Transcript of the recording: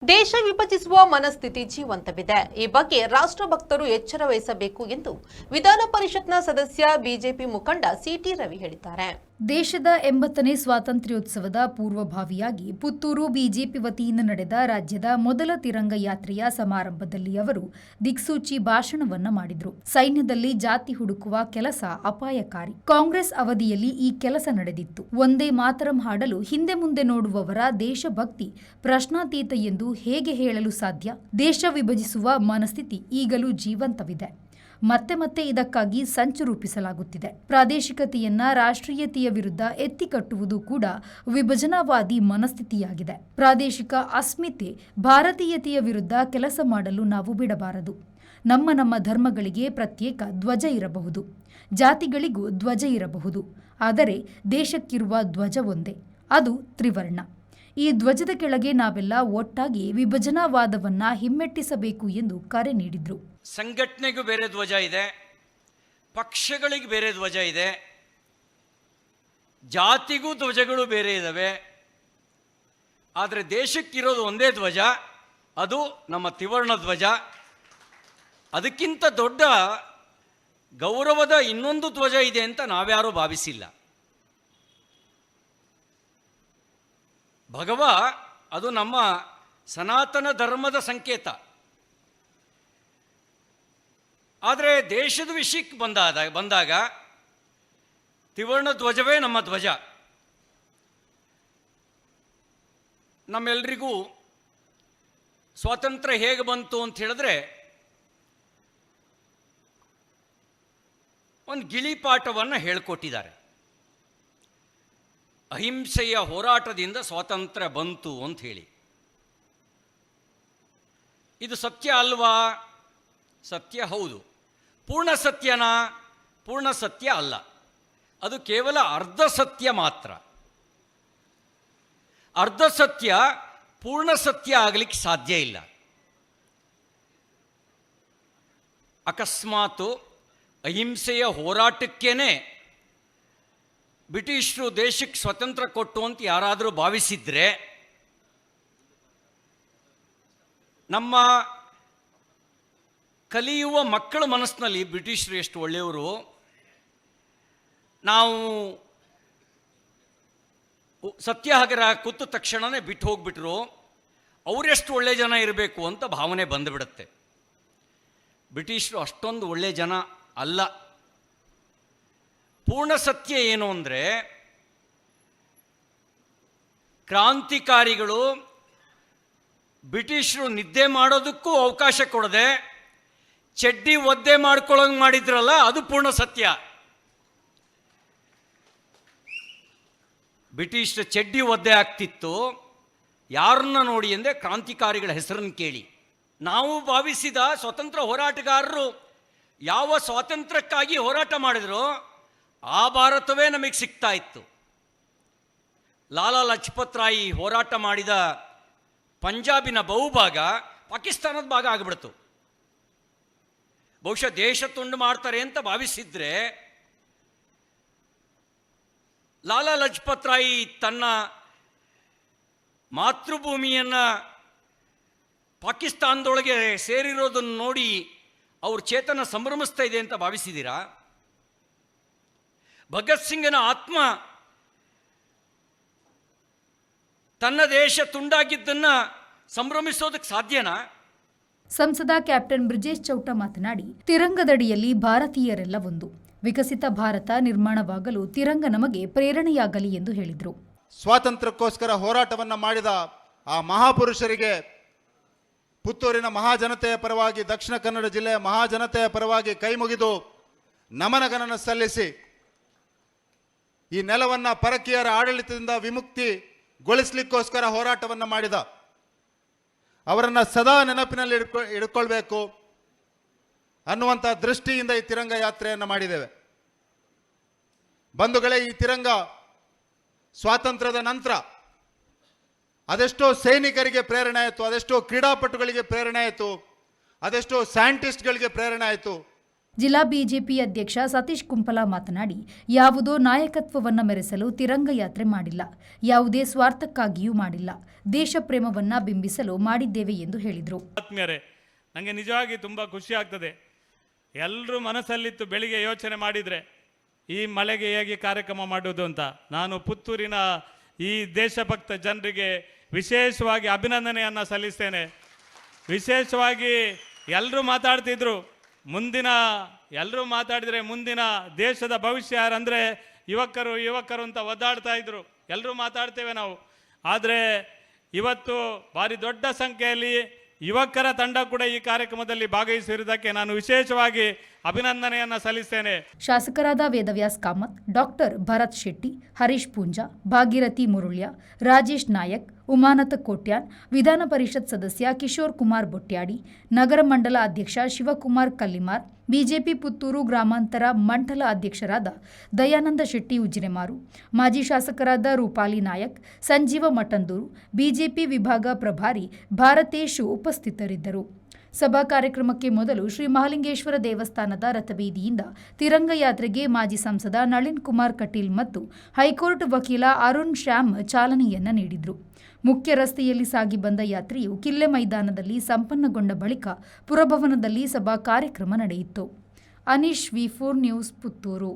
ದೇಶ ವಿಭಜಿಸುವ ಮನಸ್ಥಿತಿ ಜೀವಂತವಿದೆ. ಈ ಬಗ್ಗೆ ರಾಷ್ಟ್ರಭಕ್ತರು ಎಚ್ಚರ ವಹಿಸಬೇಕು ಎಂದು ವಿಧಾನ ಪರಿಷತ್ನ ಸದಸ್ಯ ಬಿಜೆಪಿ ಮುಖಂಡ ಸಿಟಿ ರವಿ ಹೇಳಿದ್ದಾರೆ. ದೇಶದ 80ನೇ ಸ್ವಾತಂತ್ರ್ಯೋತ್ಸವದ ಪೂರ್ವಭಾವಿಯಾಗಿ ಪುತ್ತೂರು ಬಿಜೆಪಿ ವತಿಯಿಂದ ನಡೆದ ರಾಜ್ಯದ ಮೊದಲ ತಿರಂಗ ಯಾತ್ರೆಯ ಸಮಾರಂಭದಲ್ಲಿ ಅವರು ದಿಕ್ಸೂಚಿ ಭಾಷಣವನ್ನ ಮಾಡಿದರು. ಸೈನ್ಯದಲ್ಲಿ ಜಾತಿ ಹುಡುಕುವ ಕೆಲಸ ಅಪಾಯಕಾರಿ. ಕಾಂಗ್ರೆಸ್ ಅವಧಿಯಲ್ಲಿ ಈ ಕೆಲಸ ನಡೆದಿತ್ತು. ಒಂದೇ ಮಾತರಂ ಹಾಡಲು ಹಿಂದೆ ಮುಂದೆ ನೋಡುವವರ ದೇಶಭಕ್ತಿ ಪ್ರಶ್ನಾತೀತ ಎಂದು ಹೇಗೆ ಹೇಳಲು ಸಾಧ್ಯ? ದೇಶ ವಿಭಜಿಸುವ ಮನಸ್ಥಿತಿ ಈಗಲೂ ಜೀವಂತವಿದೆ. ಮತ್ತೆ ಮತ್ತೆ ಇದಕ್ಕಾಗಿ ಸಂಚು ರೂಪಿಸಲಾಗುತ್ತಿದೆ. ಪ್ರಾದೇಶಿಕತೆಯನ್ನ ರಾಷ್ಟ್ರೀಯತೆಯ ವಿರುದ್ಧ ಎತ್ತಿಕಟ್ಟುವುದು ಕೂಡ ವಿಭಜನಾವಾದಿ ಮನಸ್ಥಿತಿಯಾಗಿದೆ. ಪ್ರಾದೇಶಿಕ ಅಸ್ಮಿತೆ, ಭಾರತೀಯತೆಯ ವಿರುದ್ಧ ಕೆಲಸ ಮಾಡಲು ನಾವು ಬಿಡಬಾರದು. ನಮ್ಮ ಧರ್ಮಗಳಿಗೆ ಪ್ರತ್ಯೇಕ ಧ್ವಜ ಇರಬಹುದು, ಜಾತಿಗಳಿಗೂ ಧ್ವಜ ಇರಬಹುದು. ಆದರೆ ದೇಶಕ್ಕಿರುವ ಧ್ವಜ ಒಂದೇ, ಅದು ತ್ರಿವರ್ಣ. ಈ ಧ್ವಜದ ಕೆಳಗೆ ನಾವೆಲ್ಲ ಒಟ್ಟಾಗಿ ವಿಭಜನಾವಾದವನ್ನ ಹಿಮ್ಮೆಟ್ಟಿಸಬೇಕು ಎಂದು ಕರೆ ನೀಡಿದ್ರು. ಸಂಘಟನೆಗೂ ಬೇರೆ ಧ್ವಜ ಇದೆ, ಪಕ್ಷಗಳಿಗೆ ಬೇರೆ ಧ್ವಜ ಇದೆ, ಜಾತಿಗೂ ಧ್ವಜಗಳು ಬೇರೆ ಇದ್ದಾವೆ. ಆದರೆ ದೇಶಕ್ಕಿರೋದು ಒಂದೇ ಧ್ವಜ, ಅದು ನಮ್ಮ ತ್ರಿವರ್ಣ ಧ್ವಜ. ಅದಕ್ಕಿಂತ ದೊಡ್ಡ ಗೌರವದ ಇನ್ನೊಂದು ಧ್ವಜ ಇದೆ ಅಂತ ನಾವ್ಯಾರೂ ಭಾವಿಸಿಲ್ಲ. ಭಗವ ಅದು ನಮ್ಮ ಸನಾತನ ಧರ್ಮದ ಸಂಕೇತ. ಆದರೆ ದೇಶದ ವಿಷಯಕ್ಕೆ ಬಂದಾಗ ತ್ರಿವರ್ಣ ಧ್ವಜವೇ ನಮ್ಮ ಧ್ವಜ. ನಮ್ಮೆಲ್ಲರಿಗೂ ಸ್ವಾತಂತ್ರ್ಯ ಹೇಗೆ ಬಂತು ಅಂತ ಹೇಳಿದ್ರೆ, ಒಂದು ಗಿಳಿಪಾಠವನ್ನು ಹೇಳಿಕೊಟ್ಟಿದ್ದಾರೆ. ಅಹಿಂಸೆಯ ಹೋರಾಟದಿಂದ ಸ್ವಾತಂತ್ರ್ಯ ಬಂತು ಅಂತ ಹೇಳಿ. ಇದು ಸತ್ಯ ಅಲ್ವಾ? ಸತ್ಯ ಹೌದು. ಪೂರ್ಣ ಸತ್ಯನಾ? ಪೂರ್ಣ ಸತ್ಯ ಅಲ್ಲ. ಅದು ಕೇವಲ ಅರ್ಧ ಸತ್ಯ ಮಾತ್ರ. ಅರ್ಧ ಸತ್ಯ ಪೂರ್ಣ ಸತ್ಯ ಆಗಲಿಕ್ಕೆ ಸಾಧ್ಯ ಇಲ್ಲ. ಅಕಸ್ಮಾತು ಅಹಿಂಸೆಯ ಹೋರಾಟಕ್ಕೇನೆ ಬ್ರಿಟಿಷರು ದೇಶಕ್ಕೆ ಸ್ವತಂತ್ರ ಕೊಟ್ಟು ಅಂತ ಯಾರಾದರೂ ಭಾವಿಸಿದ್ರೆ, ನಮ್ಮ ಕಲಿಯುವ ಮಕ್ಕಳ ಮನಸ್ಸಿನಲ್ಲಿ ಬ್ರಿಟಿಷರು ಎಷ್ಟು ಒಳ್ಳೆಯವರು, ನಾವು ಸತ್ಯಾಗ್ರಹ ಕೂತ ತಕ್ಷಣವೇ ಬಿಟ್ಟು ಹೋಗ್ಬಿಟ್ರು, ಅವರೆಷ್ಟು ಒಳ್ಳೆ ಜನ ಇರಬೇಕು ಅಂತ ಭಾವನೆ ಬಂದುಬಿಡುತ್ತೆ. ಬ್ರಿಟಿಷರು ಅಷ್ಟೊಂದು ಒಳ್ಳೆ ಜನ ಅಲ್ಲ. ಪೂರ್ಣ ಸತ್ಯ ಏನು ಅಂದರೆ, ಕ್ರಾಂತಿಕಾರಿಗಳು ಬ್ರಿಟಿಷರು ನಿದ್ದೆ ಮಾಡೋದಕ್ಕೂ ಅವಕಾಶ ಕೊಡದೆ ಚಡ್ಡಿ ಒದ್ದೆ ಮಾಡ್ಕೊಳ್ಳೋಂಗೆ ಮಾಡಿದ್ರಲ್ಲ, ಅದು ಪೂರ್ಣ ಸತ್ಯ. ಬ್ರಿಟಿಷರ ಚಡ್ಡಿ ಒದ್ದೆ ಆಗ್ತಿತ್ತು, ಯಾರನ್ನ ನೋಡಿ ಅಂದರೆ ಕ್ರಾಂತಿಕಾರಿಗಳ ಹೆಸರನ್ನು ಕೇಳಿ. ನಾವು ಭಾವಿಸಿದ ಸ್ವತಂತ್ರ ಹೋರಾಟಗಾರರು ಯಾವ ಸ್ವಾತಂತ್ರ್ಯಕ್ಕಾಗಿ ಹೋರಾಟ ಮಾಡಿದ್ರು ಆ ಭಾರತವೇ ನಮಗೆ ಸಿಗ್ತಾ ಇತ್ತು. ಲಾಲಾ ಲಜಪತ್ ರಾಯ್ ಹೋರಾಟ ಮಾಡಿದ ಪಂಜಾಬಿನ ಬಹುಭಾಗ ಪಾಕಿಸ್ತಾನದ ಭಾಗ ಆಗಿಬಿಡ್ತು. ಬಹುಶಃ ದೇಶ ತುಂಡು ಮಾಡ್ತಾರೆ ಅಂತ ಭಾವಿಸಿದ್ರೆ, ಲಾಲಾ ಲಜಪತ್ ರಾಯ್ ತನ್ನ ಮಾತೃಭೂಮಿಯನ್ನು ಪಾಕಿಸ್ತಾನದೊಳಗೆ ಸೇರಿರೋದನ್ನು ನೋಡಿ ಅವ್ರ ಚೇತನ ಸಂಭ್ರಮಿಸ್ತಾ ಇದೆ ಅಂತ ಭಾವಿಸಿದ್ದೀರಾ? ಭಗತ್ ಸಿಂಗನ ಆತ್ಮ ತನ್ನ ದೇಶ ತುಂಡಾಗಿದ್ದನ್ನ ಸಂಭ್ರಮಿಸೋದಕ್ಕೆ ಸಾಧ್ಯನಾ? ಸಂಸದ ಕ್ಯಾಪ್ಟನ್ ಬ್ರಿಜೇಶ್ ಚೌಟ ಮಾತನಾಡಿ, ತಿರಂಗದಡಿಯಲ್ಲಿ ಭಾರತೀಯರೆಲ್ಲ ಒಂದು, ವಿಕಸಿತ ಭಾರತ ನಿರ್ಮಾಣವಾಗಲು ತಿರಂಗ ನಮಗೆ ಪ್ರೇರಣೆಯಾಗಲಿ ಎಂದು ಹೇಳಿದರು. ಸ್ವಾತಂತ್ರ್ಯಕ್ಕೋಸ್ಕರ ಹೋರಾಟವನ್ನು ಮಾಡಿದ ಆ ಮಹಾಪುರುಷರಿಗೆ ಪುತ್ತೂರಿನ ಮಹಾಜನತೆಯ ಪರವಾಗಿ, ದಕ್ಷಿಣ ಕನ್ನಡ ಜಿಲ್ಲೆಯ ಮಹಾಜನತೆಯ ಪರವಾಗಿ ಕೈ ಮುಗಿದು ನಮನಗಳನ್ನು ಸಲ್ಲಿಸಿ, ಈ ನೆಲವನ್ನು ಪರಕೀಯರ ಆಡಳಿತದಿಂದ ವಿಮುಕ್ತಿಗೊಳಿಸಲಿಕ್ಕೋಸ್ಕರ ಹೋರಾಟವನ್ನು ಮಾಡಿದ ಅವರನ್ನು ಸದಾ ನೆನಪಿನಲ್ಲಿ ಇಟ್ಕೊಳ್ಬೇಕು ಅನ್ನುವಂಥ ದೃಷ್ಟಿಯಿಂದ ಈ ತಿರಂಗ ಯಾತ್ರೆಯನ್ನು ಮಾಡಿದ್ದೇವೆ. ಬಂಧುಗಳೇ, ಈ ತಿರಂಗ ಸ್ವಾತಂತ್ರ್ಯದ ನಂತರ ಅದೆಷ್ಟೋ ಸೈನಿಕರಿಗೆ ಪ್ರೇರಣೆ ಆಯಿತು, ಅದೆಷ್ಟೋ ಕ್ರೀಡಾಪಟುಗಳಿಗೆ ಪ್ರೇರಣೆ ಆಯಿತು, ಅದೆಷ್ಟೋ ಸೈಂಟಿಸ್ಟ್ಗಳಿಗೆ ಪ್ರೇರಣೆ ಆಯಿತು. ಜಿಲ್ಲಾ ಬಿಜೆಪಿ ಅಧ್ಯಕ್ಷ ಸತೀಶ್ ಕುಂಪಲ ಮಾತನಾಡಿ, ಯಾವುದೋ ನಾಯಕತ್ವವನ್ನು ಮೆರೆಸಲು ತಿರಂಗ ಯಾತ್ರೆ ಮಾಡಿಲ್ಲ, ಯಾವುದೇ ಸ್ವಾರ್ಥಕ್ಕಾಗಿಯೂ ಮಾಡಿಲ್ಲ, ದೇಶ ಪ್ರೇಮವನ್ನ ಬಿಂಬಿಸಲು ಮಾಡಿದ್ದೇವೆ ಎಂದು ಹೇಳಿದರು. ಆತ್ಮೀಯರೇ, ನನಗೆ ನಿಜವಾಗಿ ತುಂಬ ಖುಷಿ ಆಗ್ತದೆ. ಎಲ್ಲರೂ ಮನಸ್ಸಲ್ಲಿತ್ತು ಬೆಳಿಗ್ಗೆ ಯೋಚನೆ ಮಾಡಿದರೆ ಈ ಮಳೆಗೆ ಹೇಗೆ ಕಾರ್ಯಕ್ರಮ ಮಾಡೋದು ಅಂತ. ನಾನು ಪುತ್ತೂರಿನ ಈ ದೇಶಭಕ್ತ ಜನರಿಗೆ ವಿಶೇಷವಾಗಿ ಅಭಿನಂದನೆಯನ್ನು ಸಲ್ಲಿಸ್ತೇನೆ. ವಿಶೇಷವಾಗಿ ಎಲ್ಲರೂ ಮಾತಾಡ್ತಿದ್ರು, ಎಲ್ಲರೂ ಮಾತಾಡಿದರೆ ಮುಂದಿನ ದೇಶದ ಭವಿಷ್ಯ ಯಾರಂದರೆ ಯುವಕರು ಅಂತ ಒದ್ದಾಡ್ತಾ ಇದ್ರು. ಎಲ್ಲರೂ ಮಾತಾಡ್ತೇವೆ ನಾವು, ಆದರೆ ಇವತ್ತು ಭಾರಿ ದೊಡ್ಡ ಸಂಖ್ಯೆಯಲ್ಲಿ ಯುವಕರ ತಂಡ ಕೂಡ ಈ ಕಾರ್ಯಕ್ರಮದಲ್ಲಿ ಭಾಗವಹಿಸಿರುವುದಕ್ಕೆ ನಾನು ವಿಶೇಷವಾಗಿ ಅಭಿನಂದನೆಯನ್ನು ಸಲ್ಲಿಸ್ತೇನೆ. ಶಾಸಕರಾದ ವೇದವ್ಯಾಸ್ ಕಾಮತ್, ಡಾಕ್ಟರ್ ಭರತ್ ಶೆಟ್ಟಿ, ಹರೀಶ್ ಪೂಂಜಾ, ಭಾಗೀರಥಿ ಮುರುಳ್ಯ, ರಾಜೇಶ್ ನಾಯಕ್, ಉಮಾನತ ಕೋಟ್ಯಾನ್, ವಿಧಾನ ಪರಿಷತ್ ಸದಸ್ಯ ಕಿಶೋರ್ ಕುಮಾರ್ ಬೊಟ್ಯಾಡಿ, ನಗರ ಮಂಡಲ ಅಧ್ಯಕ್ಷ ಶಿವಕುಮಾರ್ ಕಲ್ಲಿಮಾರ್, ಬಿಜೆಪಿ ಪುತ್ತೂರು ಗ್ರಾಮಾಂತರ ಮಂಡಲ ಅಧ್ಯಕ್ಷರಾದ ದಯಾನಂದ ಶೆಟ್ಟಿ ಉಜಿರೆಮಾರು, ಮಾಜಿ ಶಾಸಕರಾದ ರೂಪಾಲಿ ನಾಯಕ್, ಸಂಜೀವ ಮಠಂದೂರು, ಬಿಜೆಪಿ ವಿಭಾಗ ಪ್ರಭಾರಿ ಭಾರತೇಶು ಉಪಸ್ಥಿತರಿದ್ದರು. ಸಭಾ ಕಾರ್ಯಕ್ರಮಕ್ಕೆ ಮೊದಲು ಶ್ರೀ ಮಹಾಲಿಂಗೇಶ್ವರ ದೇವಸ್ಥಾನದ ರಥಬೀದಿಯಿಂದ ತಿರಂಗ ಯಾತ್ರೆಗೆ ಮಾಜಿ ಸಂಸದ ನಳಿನ್ ಕುಮಾರ್ ಕಟೀಲ್ ಮತ್ತು ಹೈಕೋರ್ಟ್ ವಕೀಲ ಅರುಣ್ ಶ್ಯಾಮ್ ಚಾಲನೆಯನ್ನ ನೀಡಿದರು. ಮುಖ್ಯ ರಸ್ತೆಯಲ್ಲಿ ಸಾಗಿ ಬಂದ ಯಾತ್ರೆಯು ಕಿಲ್ಲೆ ಮೈದಾನದಲ್ಲಿ ಸಂಪನ್ನಗೊಂಡ ಬಳಿಕ ಪುರಭವನದಲ್ಲಿ ಸಭಾ ಕಾರ್ಯಕ್ರಮ ನಡೆಯಿತು. ಅನೀಶ್, ವಿ4 ನ್ಯೂಸ್, ಪುತ್ತೂರು.